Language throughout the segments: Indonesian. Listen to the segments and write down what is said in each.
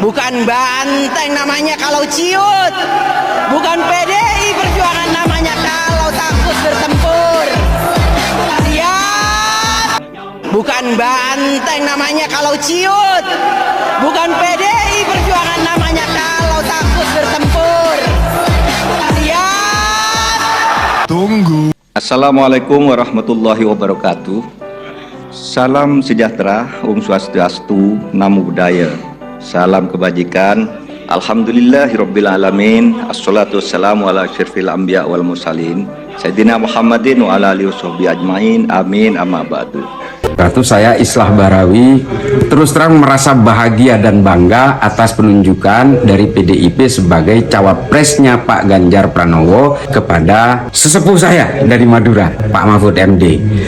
Bukan banteng namanya kalau ciut. Bukan PDI Perjuangan namanya kalau takut bertempur. Siap. Bukan banteng namanya kalau ciut. Bukan PDI Perjuangan namanya kalau takut bertempur. Siap. Tunggu. Assalamualaikum warahmatullahi wabarakatuh. Salam sejahtera, Om Swastiastu, Namo Buddhaya. Salam kebajikan. Alhamdulillahirabbil alamin. Assalatu wassalamu ala asyrafil anbiya wal mursalin Sayyidina Muhammadin wa ala alihi washabihi ajmain. Amin amma ba'du. Saya Islah Barawi terus terang merasa bahagia dan bangga atas penunjukan dari PDIP sebagai cawapresnya Pak Ganjar Pranowo kepada sesepuh saya dari Madura, Pak Mahfud MD.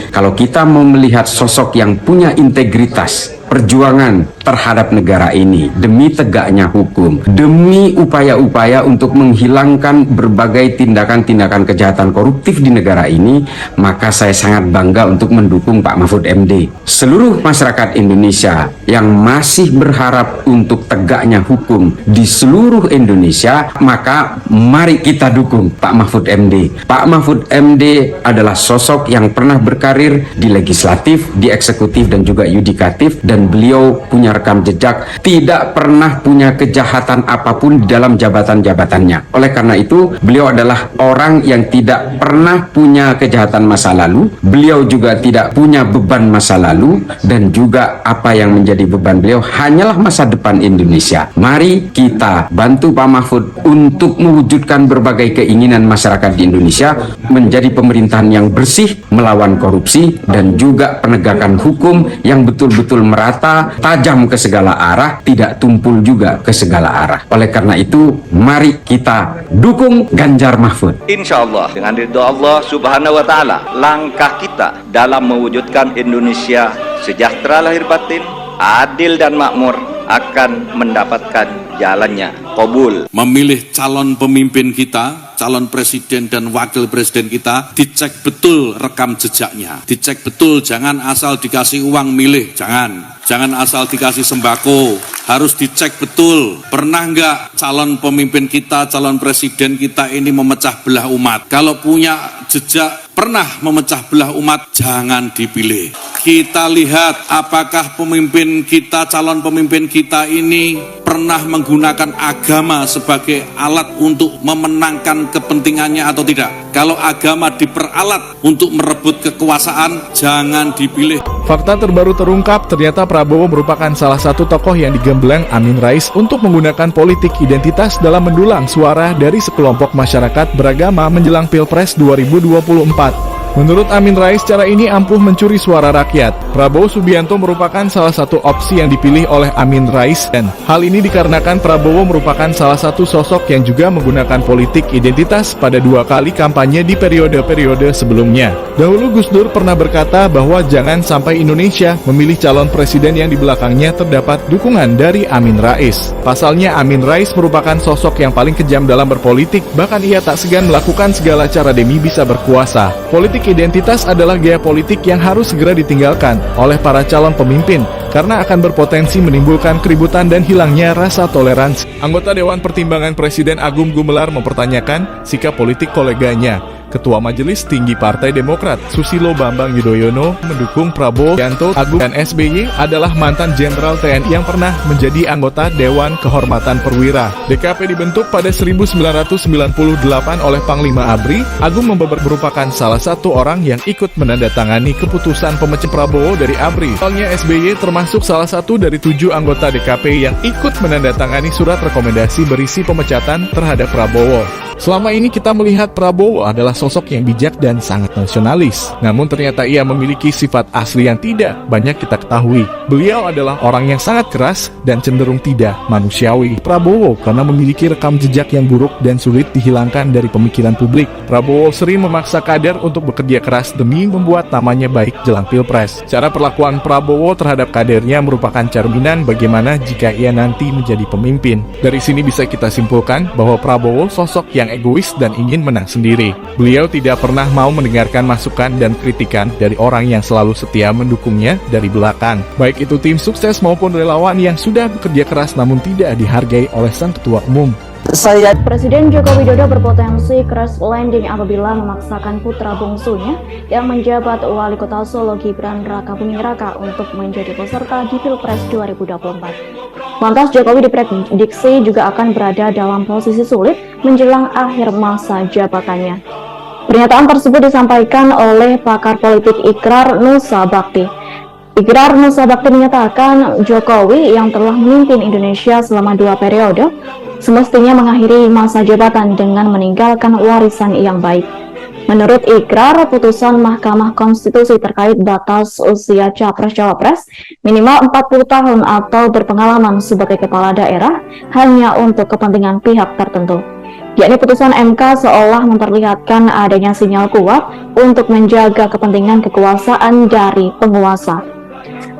Kalau kita mau melihat sosok yang punya integritas, perjuangan terhadap negara ini demi tegaknya hukum, demi upaya-upaya untuk menghilangkan berbagai tindakan-tindakan kejahatan koruptif di negara ini, maka saya sangat bangga untuk mendukung Pak Mahfud MD. Seluruh masyarakat Indonesia yang masih berharap untuk tegaknya hukum di seluruh Indonesia, maka mari kita dukung Pak Mahfud MD. Pak Mahfud MD adalah sosok yang pernah berkarir di legislatif, di eksekutif dan juga yudikatif, dan beliau punya rekam jejak tidak pernah punya kejahatan apapun di dalam jabatan-jabatannya. Oleh karena itu, beliau adalah orang yang tidak pernah punya kejahatan masa lalu. Beliau juga tidak punya beban masa lalu, dan juga apa yang menjadi beban beliau hanyalah masa depan Indonesia. Mari kita bantu Pak Mahfud untuk mewujudkan berbagai keinginan masyarakat di Indonesia menjadi pemerintahan yang bersih, melawan korupsi, dan juga penegakan hukum yang betul-betul merata, tajam ke segala arah, tidak tumpul juga ke segala arah. Oleh karena itu, mari kita dukung Ganjar Mahfud. Insya Allah dengan ridho Allah Subhanahu wa Ta'ala, langkah kita dalam mewujudkan Indonesia sejahtera lahir batin, adil dan makmur akan mendapatkan jalannya. Qabul. Memilih calon pemimpin kita, calon presiden dan wakil presiden kita, dicek betul rekam jejaknya, dicek betul, jangan asal dikasih uang milih, jangan asal dikasih sembako, harus dicek betul, pernah nggak calon pemimpin kita, calon presiden kita ini memecah belah umat. Kalau punya jejak pernah memecah belah umat, jangan dipilih. Kita lihat apakah pemimpin kita, calon pemimpin kita ini pernah menggunakan agama sebagai alat untuk memenangkan kepentingannya atau tidak. Kalau agama diperalat untuk merebut kekuasaan, jangan dipilih. Fakta terbaru terungkap, ternyata Prabowo merupakan salah satu tokoh yang digembleng Amin Rais untuk menggunakan politik identitas dalam mendulang suara dari sekelompok masyarakat beragama menjelang Pilpres 2024. Menurut Amin Rais, cara ini ampuh mencuri suara rakyat. Prabowo Subianto merupakan salah satu opsi yang dipilih oleh Amin Rais, dan hal ini dikarenakan Prabowo merupakan salah satu sosok yang juga menggunakan politik identitas pada 2 kali kampanye di periode-periode sebelumnya. Dahulu Gus Dur pernah berkata bahwa jangan sampai Indonesia memilih calon presiden yang di belakangnya terdapat dukungan dari Amin Rais. Pasalnya Amin Rais merupakan sosok yang paling kejam dalam berpolitik, bahkan ia tak segan melakukan segala cara demi bisa berkuasa. Politik identitas adalah gaya politik yang harus segera ditinggalkan oleh para calon pemimpin karena akan berpotensi menimbulkan keributan dan hilangnya rasa toleransi. Anggota Dewan Pertimbangan Presiden Agung Gumelar mempertanyakan sikap politik koleganya. Ketua Majelis Tinggi Partai Demokrat Susilo Bambang Yudhoyono mendukung Prabowo Subianto. Agung dan SBY adalah mantan Jenderal TNI yang pernah menjadi anggota Dewan Kehormatan Perwira. DKP dibentuk pada 1998 oleh Panglima ABRI. Agung merupakan salah satu orang yang ikut menandatangani keputusan pemecatan Prabowo dari ABRI. Soalnya SBY termasuk salah satu dari 7 anggota DKP yang ikut menandatangani surat rekomendasi berisi pemecatan terhadap Prabowo. Selama ini kita melihat Prabowo adalah sosok yang bijak dan sangat nasionalis. Namun ternyata ia memiliki sifat asli yang tidak banyak kita ketahui. Beliau adalah orang yang sangat keras dan cenderung tidak manusiawi. Prabowo karena memiliki rekam jejak yang buruk dan sulit dihilangkan dari pemikiran publik. Prabowo sering memaksa kader untuk bekerja keras demi membuat namanya baik jelang Pilpres. Cara perlakuan Prabowo terhadap kadernya merupakan cerminan bagaimana jika ia nanti menjadi pemimpin. Dari sini bisa kita simpulkan bahwa Prabowo sosok yang yang egois dan ingin menang sendiri. Beliau tidak pernah mau mendengarkan masukan dan kritikan dari orang yang selalu setia mendukungnya dari belakang, baik itu tim sukses maupun relawan yang sudah bekerja keras namun tidak dihargai oleh sang ketua umum. Presiden Joko Widodo berpotensi crash landing apabila memaksakan putra bungsunya yang menjabat Wali Kota Solo Gibran Rakabuming Raka untuk menjadi peserta di Pilpres 2024. Lantas Jokowi diprediksi juga akan berada dalam posisi sulit menjelang akhir masa jabatannya. Pernyataan tersebut disampaikan oleh pakar politik Ikrar Nusa Bakti. Ikrar Nusa Bakti menyatakan Jokowi yang telah memimpin Indonesia selama 2 periode semestinya mengakhiri masa jabatan dengan meninggalkan warisan yang baik. Menurut Ikrar, putusan Mahkamah Konstitusi terkait batas usia capres-cawapres minimal 40 tahun atau berpengalaman sebagai kepala daerah hanya untuk kepentingan pihak tertentu. Yakni putusan MK seolah memperlihatkan adanya sinyal kuat untuk menjaga kepentingan kekuasaan dari penguasa.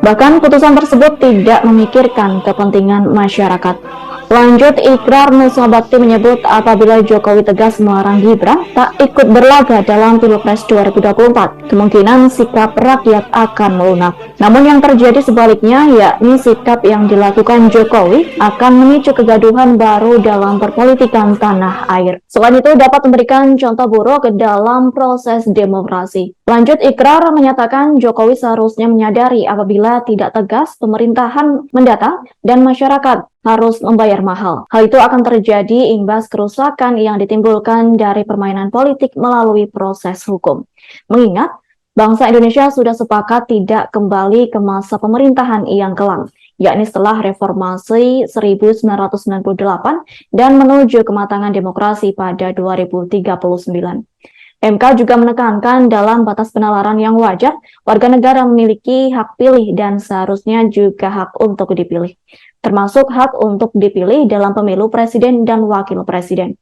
Bahkan putusan tersebut tidak memikirkan kepentingan masyarakat. Lanjut, Ikrar Nusa Bakti menyebut apabila Jokowi tegas melarang Gibran tak ikut berlaga dalam Pilpres 2024, kemungkinan sikap rakyat akan melunak. Namun yang terjadi sebaliknya, yakni sikap yang dilakukan Jokowi akan memicu kegaduhan baru dalam perpolitikan tanah air. Selain itu dapat memberikan contoh buruk dalam proses demokrasi. Lanjut, Ikrar menyatakan Jokowi seharusnya menyadari apabila tidak tegas, pemerintahan mendatang dan masyarakat harus membayar mahal. Hal itu akan terjadi imbas kerusakan yang ditimbulkan dari permainan politik melalui proses hukum. Mengingat, bangsa Indonesia sudah sepakat tidak kembali ke masa pemerintahan yang kelam, yakni setelah reformasi 1998 dan menuju kematangan demokrasi pada 2039. MK juga menekankan dalam batas penalaran yang wajar, warga negara memiliki hak pilih dan seharusnya juga hak untuk dipilih, termasuk hak untuk dipilih dalam pemilu presiden dan wakil presiden.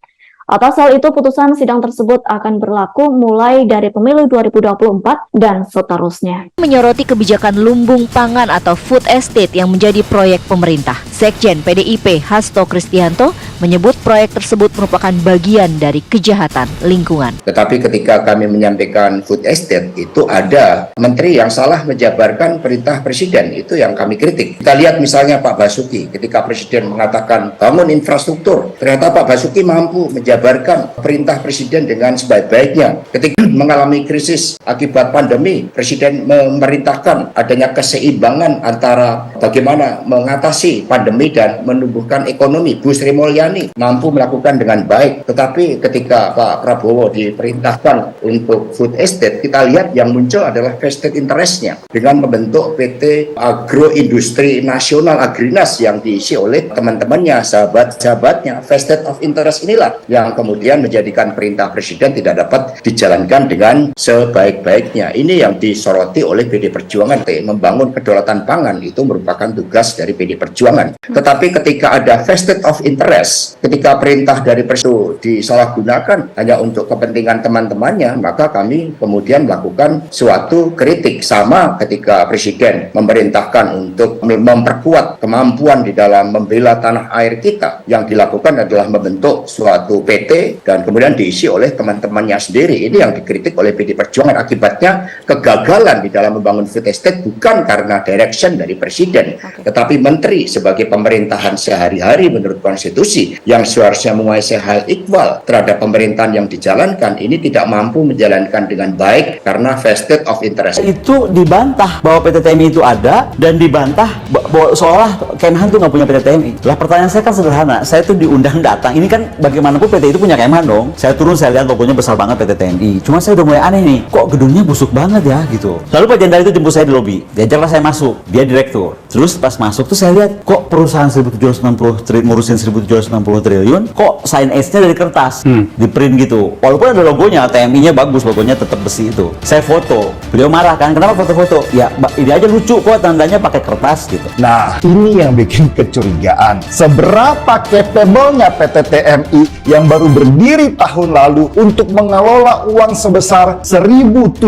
Atas hal itu, putusan sidang tersebut akan berlaku mulai dari pemilu 2024 dan seterusnya. Menyoroti kebijakan lumbung pangan atau food estate yang menjadi proyek pemerintah, Sekjen PDIP Hasto Kristianto menyebut proyek tersebut merupakan bagian dari kejahatan lingkungan. Tetapi ketika kami menyampaikan food estate, itu ada menteri yang salah menjabarkan perintah presiden, itu yang kami kritik. Kita lihat misalnya Pak Basuki, ketika presiden mengatakan bangun infrastruktur, ternyata Pak Basuki mampu menjabarkan perintah presiden dengan sebaik-baiknya. Ketika mengalami krisis akibat pandemi, presiden memerintahkan adanya keseimbangan antara bagaimana mengatasi pandemi dan menumbuhkan ekonomi. Bu Sri Mulyani mampu melakukan dengan baik. Tetapi ketika Pak Prabowo diperintahkan untuk food estate, kita lihat yang muncul adalah vested interest-nya dengan membentuk PT Agroindustri Nasional Agrinas yang diisi oleh teman-temannya, sahabat-sahabatnya. Vested of interest inilah yang kemudian menjadikan perintah presiden tidak dapat dijalankan dengan sebaik-baiknya. Ini yang disoroti oleh PD Perjuangan. Membangun kedaulatan pangan itu merupakan tugas dari PD Perjuangan. Tetapi ketika ada vested of interest, ketika perintah dari presiden disalahgunakan hanya untuk kepentingan teman-temannya, maka kami kemudian melakukan suatu kritik. Sama ketika presiden memerintahkan untuk memperkuat kemampuan di dalam membela tanah air kita, yang dilakukan adalah membentuk suatu PT dan kemudian diisi oleh teman-temannya sendiri. Ini yang dikritik oleh PD Perjuangan. Akibatnya kegagalan di dalam membangun food estate bukan karena direction dari presiden, tetapi menteri sebagai pemerintahan sehari-hari menurut konstitusi yang seharusnya menguasai hal ikhwal terhadap pemerintahan yang dijalankan ini tidak mampu menjalankan dengan baik karena vested of interest. Itu dibantah bahwa PT TMI itu ada dan dibantah bahwa seolah Kemhan itu nggak punya PT TMI. Lah pertanyaan saya kan sederhana, saya tuh diundang datang, ini kan bagaimanapun PT itu punya Kemhan dong. Saya turun, saya lihat logonya besar banget PT TMI. Cuma saya udah mulai aneh nih, kok gedungnya busuk banget ya gitu. Lalu Pak Jendral itu jemput saya di lobi, diajaklah saya masuk, dia direktur. Terus pas masuk tuh saya lihat, kok perusahaan 1760 ngurusin 1760 triliun, kok sign edge-nya dari kertas, di print gitu. Walaupun ada logonya, TMI-nya bagus, logonya tetap besi itu. Saya foto, beliau marah kan, kenapa foto-foto? Ya ini aja lucu kok, tandanya pakai kertas gitu. Nah, ini yang bikin kecurigaan. Seberapa capable-nya PT TMI yang baru berdiri tahun lalu untuk mengelola uang sebesar 1.760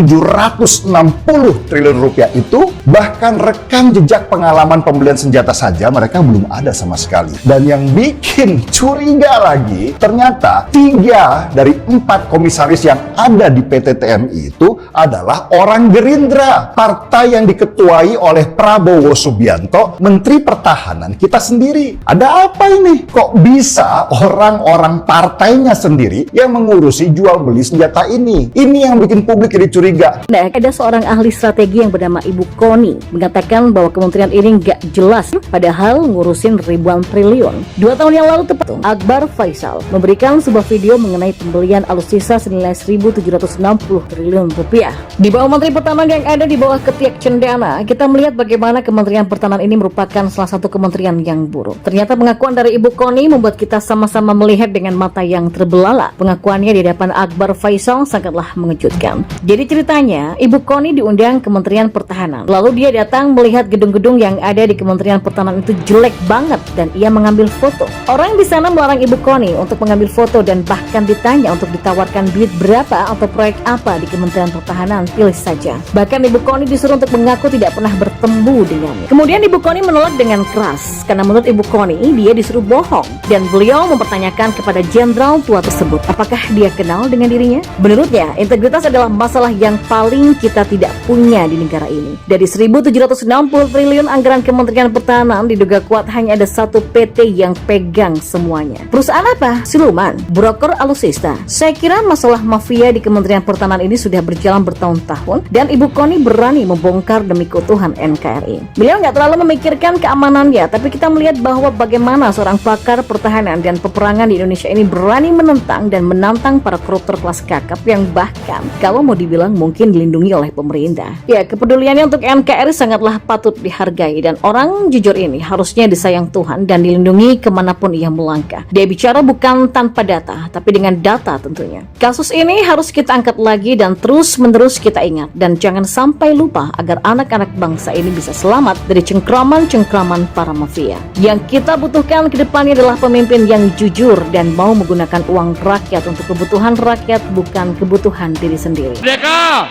triliun rupiah itu, bahkan rekam jejak pengalaman pembelian senjata saja mereka mereka belum ada sama sekali. Dan yang bikin curiga lagi, ternyata 3 dari 4 komisaris yang ada di PT TMI itu adalah orang Gerindra, partai yang diketuai oleh Prabowo Subianto, Menteri Pertahanan kita sendiri. Ada apa ini? Kok bisa orang-orang partainya sendiri yang mengurusi jual beli senjata ini? Ini yang bikin publik jadi curiga. Nah, ada seorang ahli strategi yang bernama Ibu Koni mengatakan bahwa kementerian ini nggak jelas, padahal ngurusin ribuan triliun. 2 tahun yang lalu tepat, Akbar Faisal memberikan sebuah video mengenai pembelian alutsista senilai 1.760 triliun rupiah. Di bawah Menteri Pertahanan yang ada di bawah ketiak cendana, kita melihat bagaimana Kementerian Pertahanan ini merupakan salah satu kementerian yang buruk. Ternyata pengakuan dari Ibu Koni membuat kita sama-sama melihat dengan mata yang terbelalak. Pengakuannya di hadapan Akbar Faisal sangatlah mengejutkan. Jadi ceritanya, Ibu Koni diundang Kementerian Pertahanan. Lalu dia datang melihat gedung-gedung yang ada di Kementerian Pertahanan itu jelek banget dan ia mengambil foto. Orang di sana melarang Ibu Koni untuk mengambil foto dan bahkan ditanya untuk ditawarkan duit berapa atau proyek apa di Kementerian Pertahanan, pilih saja. Bahkan Ibu Koni disuruh untuk mengaku tidak pernah bertemu dengannya. Kemudian Ibu Koni menolak dengan keras karena menurut Ibu Koni dia disuruh bohong dan beliau mempertanyakan kepada jenderal tua tersebut apakah dia kenal dengan dirinya. Menurutnya, integritas adalah masalah yang paling kita tidak punya di negara ini. Dari 1.760 triliun anggaran Kementerian Pertahanan, diduga kuat hanya ada satu PT yang pegang semuanya. Perusahaan apa? Siluman, broker alutsista. Saya kira masalah mafia di Kementerian Pertahanan ini sudah berjalan bertahun-tahun dan Ibu Koni berani membongkar demi keutuhan NKRI. Beliau nggak terlalu memikirkan keamanannya, tapi kita melihat bahwa bagaimana seorang pakar pertahanan dan peperangan di Indonesia ini berani menentang dan menantang para koruptor kelas kakap yang bahkan kalau mau dibilang mungkin dilindungi oleh pemerintah. Ya, kepeduliannya untuk NKRI sangatlah patut dihargai dan orang jujur ini harusnya disayang Tuhan dan dilindungi kemanapun ia melangkah. Dia bicara bukan tanpa data, tapi dengan data tentunya. Kasus ini harus kita angkat lagi dan terus-menerus kita ingat dan jangan sampai lupa agar anak-anak bangsa ini bisa selamat dari cengkraman-cengkraman para mafia. Yang kita butuhkan ke depannya adalah pemimpin yang jujur dan mau menggunakan uang rakyat untuk kebutuhan rakyat, bukan kebutuhan diri sendiri. Merdeka!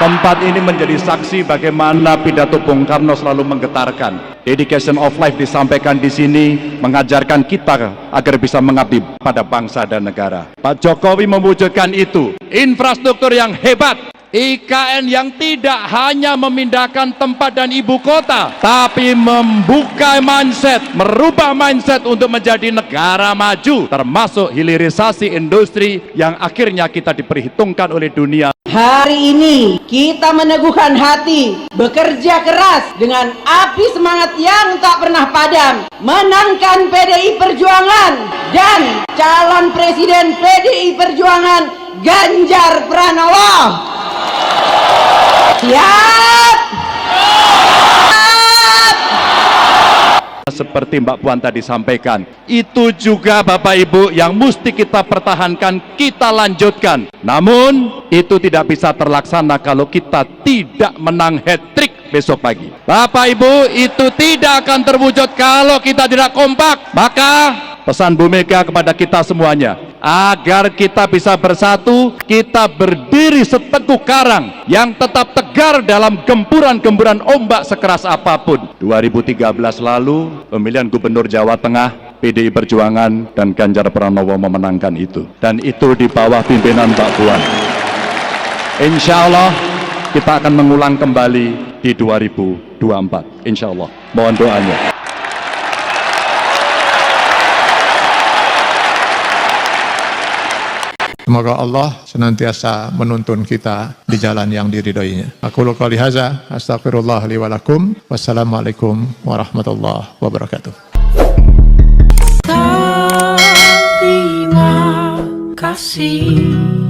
Tempat ini menjadi saksi bagaimana pidato Bung Karno selalu menggetarkan. Dedication of life disampaikan di sini, mengajarkan kita agar bisa mengabdi pada bangsa dan negara. Pak Jokowi mewujudkan itu. Infrastruktur yang hebat, IKN yang tidak hanya memindahkan tempat dan ibu kota, tapi membuka mindset, merubah mindset untuk menjadi negara maju, termasuk hilirisasi industri yang akhirnya kita diperhitungkan oleh dunia. Hari ini kita meneguhkan hati, bekerja keras dengan api semangat yang tak pernah padam, menangkan PDI Perjuangan dan calon presiden PDI Perjuangan Ganjar Pranowo. Siap! Seperti Mbak Puan tadi sampaikan, itu juga Bapak Ibu yang mesti kita pertahankan, kita lanjutkan. Namun itu tidak bisa terlaksana kalau kita tidak menang hat-trick besok pagi. Bapak Ibu, itu tidak akan terwujud kalau kita tidak kompak. Maka pesan Bu Mega kepada kita semuanya, agar kita bisa bersatu, kita berdiri seteguh karang yang tetap tegar dalam gempuran-gempuran ombak sekeras apapun. 2013 lalu, pemilihan Gubernur Jawa Tengah, PDI Perjuangan dan Ganjar Pranowo memenangkan itu. Dan itu di bawah pimpinan Mbak Puan. Insya Allah kita akan mengulang kembali di 2024. Insya Allah. Mohon doanya. Semoga Allah senantiasa menuntun kita di jalan yang diridhoinya. Aku qouli hadza, astaghfirullah li wa lakum. Wassalamualaikum warahmatullahi wabarakatuh. Terima kasih.